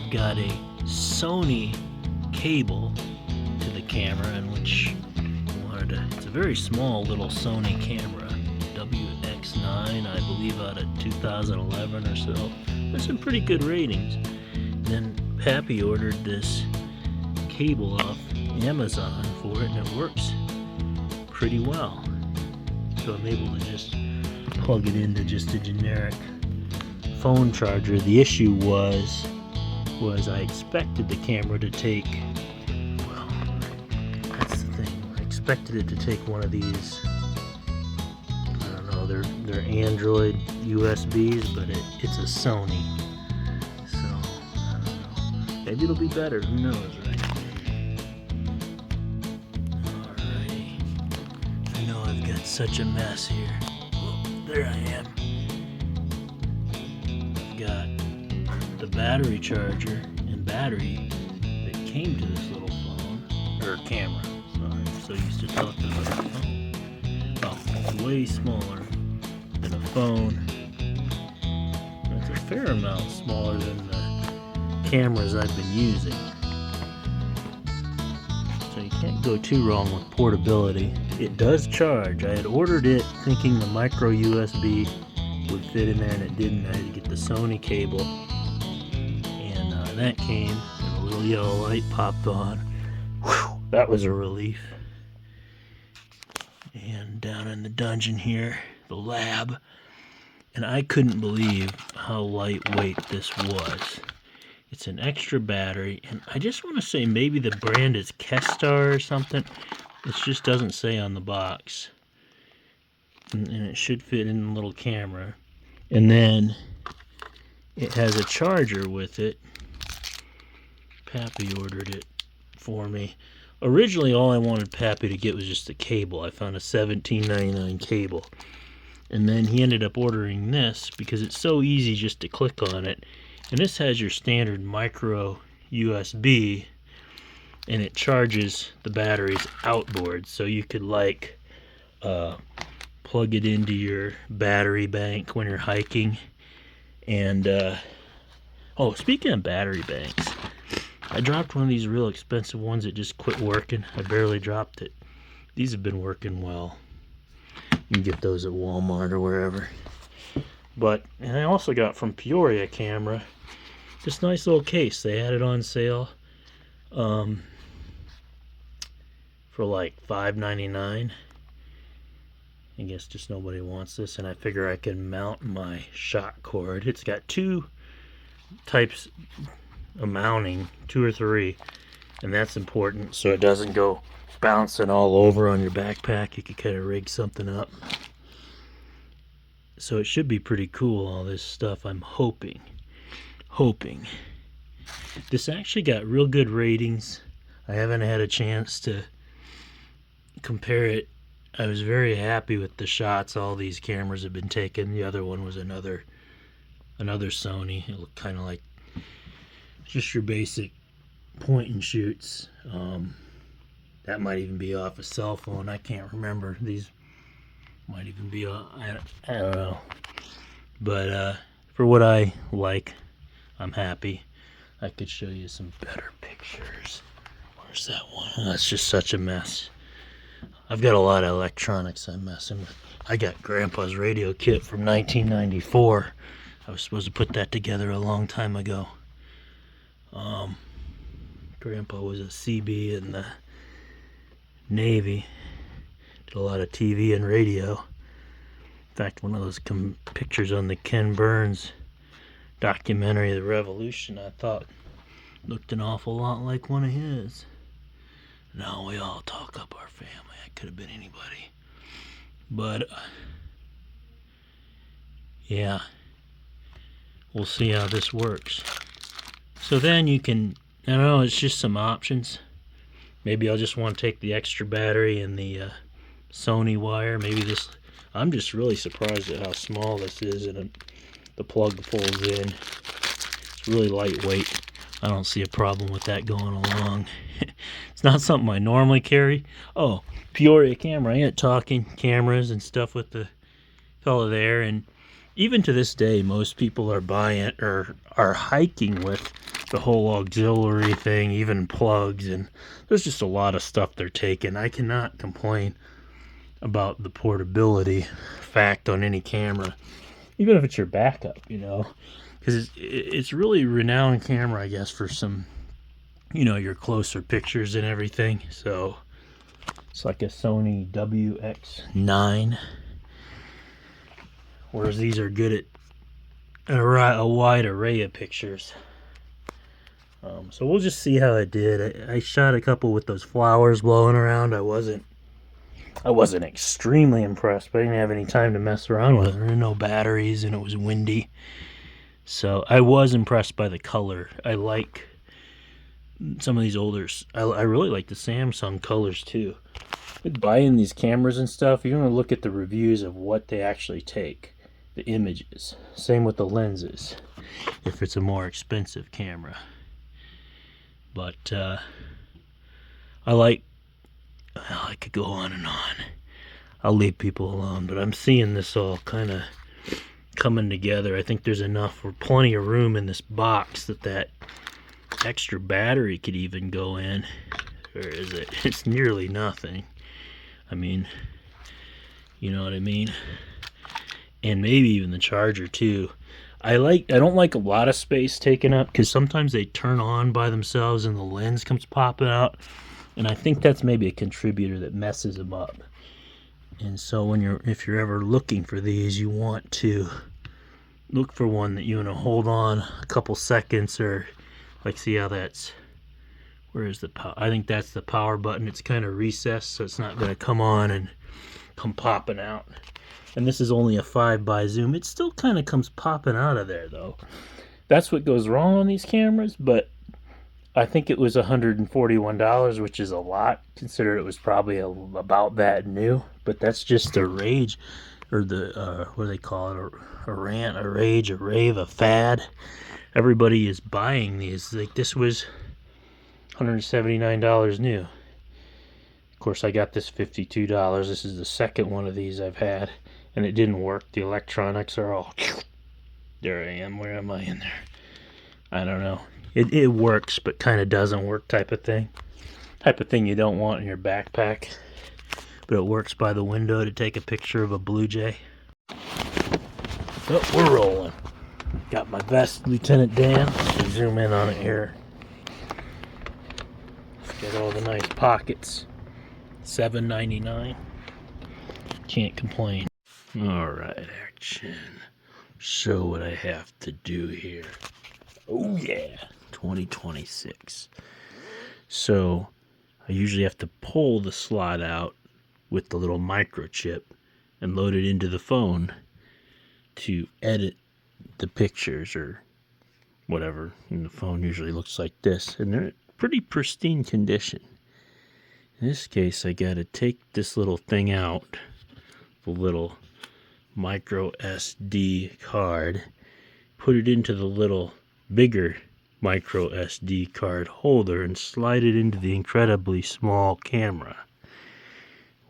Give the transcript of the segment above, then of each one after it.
I've got a Sony cable to the camera, in which it's a very small little Sony camera, WX-9, I believe, out of 2011 or so. There's some pretty good ratings. And then Pappy ordered this cable off Amazon for it, and it works pretty well. So I'm able to just plug it into just a generic phone charger. The issue was I expected the camera to take, well, that's the thing, I expected it to take one of these, I don't know, they're Android USBs, but it's a Sony, so I don't know, maybe it'll be better, who knows, right? Alrighty, I know I've got such a mess here. Oh, there I am. Got the battery charger and battery that came to this little phone, or camera, sorry, I'm so used to talking about a phone. Oh, it's way smaller than a phone. It's a fair amount smaller than the cameras I've been using. So you can't go too wrong with portability. It does charge. I had ordered it thinking the micro USB would fit in there, and it didn't. I had to get the Sony cable, and that came, and a little yellow light popped on. Whew, that was a relief. And down in the dungeon here, the lab, and I couldn't believe how lightweight this was. It's an extra battery, and I just want to say maybe the brand is Kestar or something. It just doesn't say on the box. And it should fit in the little camera, and then it has a charger with it. Pappy ordered it for me. Originally all I wanted Pappy to get was just a cable. I found a $17.99 cable, and then he ended up ordering this because it's so easy just to click on it, and this has your standard micro USB, and it charges the batteries outboard, so you could like plug it into your battery bank when you're hiking. And oh, speaking of battery banks, I dropped one of these real expensive ones that just quit working. I barely dropped it. These have been working well. You can get those at Walmart or wherever. And I also got from Peoria Camera this nice little case. They had it on sale for like $5.99. I guess just nobody wants this, and I figure I can mount my shot cord. It's got two types of mounting, 2 or 3, and that's important so it doesn't go bouncing all over on your backpack. You can kind of rig something up. So it should be pretty cool, all this stuff. I'm hoping. This actually got real good ratings. I haven't had a chance to compare it. I was very happy with the shots all these cameras have been taking. The other one was another Sony. It looked kind of like just your basic point and shoots. That might even be off a cell phone. I can't remember. These might even be off, I don't know. But for what I like, I'm happy. I could show you some better pictures. Where's that one? Oh, it's just such a mess. I've got a lot of electronics I'm messing with. I got Grandpa's radio kit from 1994. I was supposed to put that together a long time ago. Grandpa was a CB in the Navy. Did a lot of TV and radio. In fact, one of those pictures on the Ken Burns documentary, The Revolution, I thought looked an awful lot like one of his. Now we all talk up our family. I could have been anybody. But, yeah. We'll see how this works. So then you can, I don't know, it's just some options. Maybe I'll just want to take the extra battery and the Sony wire. Maybe this, I'm just really surprised at how small this is, and the plug pulls in. It's really lightweight. I don't see a problem with that going along. It's not something I normally carry. Oh, Peoria Camera. I ain't talking cameras and stuff with the fella there, and even to this day, most people are buying or are hiking with the whole auxiliary thing, even plugs, and there's just a lot of stuff they're taking. I cannot complain about the portability fact on any camera, even if it's your backup, you know, because it's really a renowned camera, I guess, for some, you know, your closer pictures and everything. So it's like a Sony WX-9, whereas these are good at a wide array of pictures. So we'll just see how it did. I shot a couple with those flowers blowing around. I wasn't extremely impressed, but I didn't have any time to mess around with it. There were no batteries and it was windy. So I was impressed by the color. I like some of these older, I really like the Samsung colors too. With buying these cameras and stuff, you're going to look at the reviews of what they actually take, the images. Same with the lenses, if it's a more expensive camera. But I could go on and on. I'll leave people alone, but I'm seeing this all kind of coming together. I think there's enough or plenty of room in this box that extra battery could even go in. Or is it? It's nearly nothing. I mean, you know what I mean? And maybe even the charger too. I don't like a lot of space taken up, because sometimes they turn on by themselves and the lens comes popping out, and I think that's maybe a contributor that messes them up. And so if you're ever looking for these, you want to look for one that you want to hold on a couple seconds, or like, see how that's, where is the power? I think that's the power button. It's kind of recessed, so it's not going to come on and come popping out. And this is only a 5x zoom. It still kind of comes popping out of there though. That's what goes wrong on these cameras, but I think it was $141, which is a lot, considering it was probably about that new. But that's just a rage, or the, what do they call it, a rant, a rage, a rave, a fad. Everybody is buying these. Like, this was $179 new. Of course, I got this $52. This is the second one of these I've had, and it didn't work. The electronics are all, there I am, where am I in there? I don't know. It works, but kind of doesn't work type of thing. Type of thing you don't want in your backpack. But it works by the window to take a picture of a blue jay. Oh, we're rolling. Got my vest, Lieutenant Dan. Let's zoom in on it here. Got all the nice pockets. $7.99. Can't complain. Alright, action. Show what I have to do here. Oh yeah, 2026. So I usually have to pull the slot out with the little microchip and load it into the phone to edit the pictures or whatever. And the phone usually looks like this, and they're in pretty pristine condition. In this case, I gotta take this little thing out, the little micro SD card, put it into the little bigger micro SD card holder, and slide it into the incredibly small camera,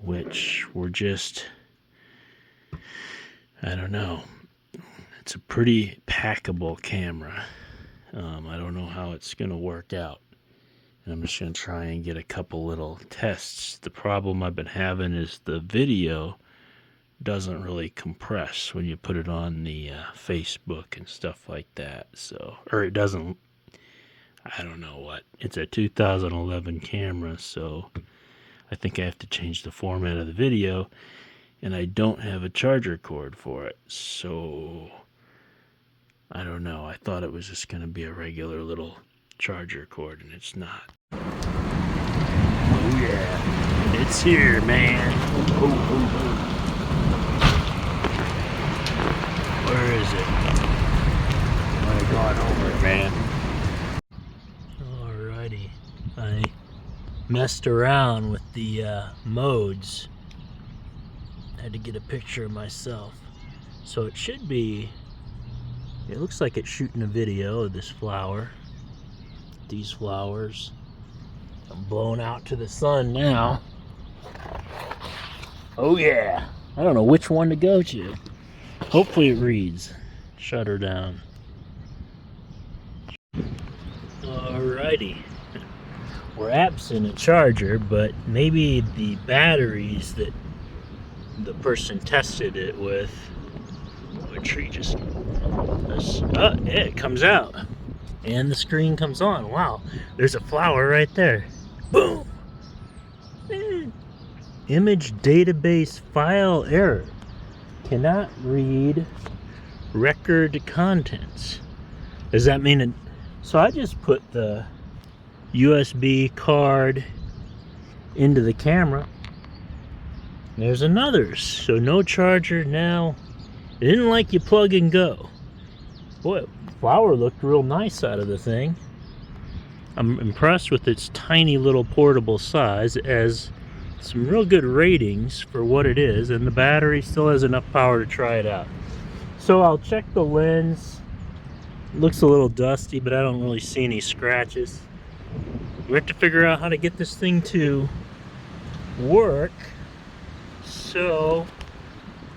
which we're just, I don't know, it's a pretty packable camera. I don't know how it's gonna work out. I'm just going to try and get a couple little tests. The problem I've been having is the video doesn't really compress when you put it on the Facebook and stuff like that. So, or it doesn't, I don't know what. It's a 2011 camera, so I think I have to change the format of the video, and I don't have a charger cord for it. So, I don't know. I thought it was just going to be a regular little charger cord, and it's not. Oh yeah, it's here, man. Oh. Where is it? I got over it, man. Alrighty, I messed around with the modes. I had to get a picture of myself, so it should be, it looks like it's shooting a video of this flower. These flowers. I'm blown out to the sun now. Oh yeah. I don't know which one to go to. Hopefully it reads. Shut her down. Alrighty. We're absent a charger, but maybe the batteries that the person tested it with. A tree just. Oh, yeah, it comes out. And the screen comes on. Wow, there's a flower right there. Boom! Image database file error. Cannot read record contents. Does that mean it? So I just put the USB card into the camera. There's another. So no charger now. It didn't like you plug and go. Boy, flower looked real nice out of the thing. I'm impressed with its tiny little portable size. It has some real good ratings for what it is, and the battery still has enough power to try it out. So I'll check the lens. It looks a little dusty, but I don't really see any scratches. We have to figure out how to get this thing to work so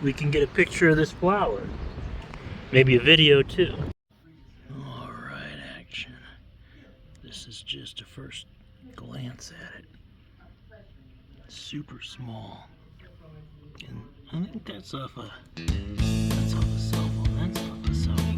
we can get a picture of this flower. Maybe a video too. Alright, action. This is just a first glance at it. It's super small. And I think that's off a cell phone. That's off a cell phone.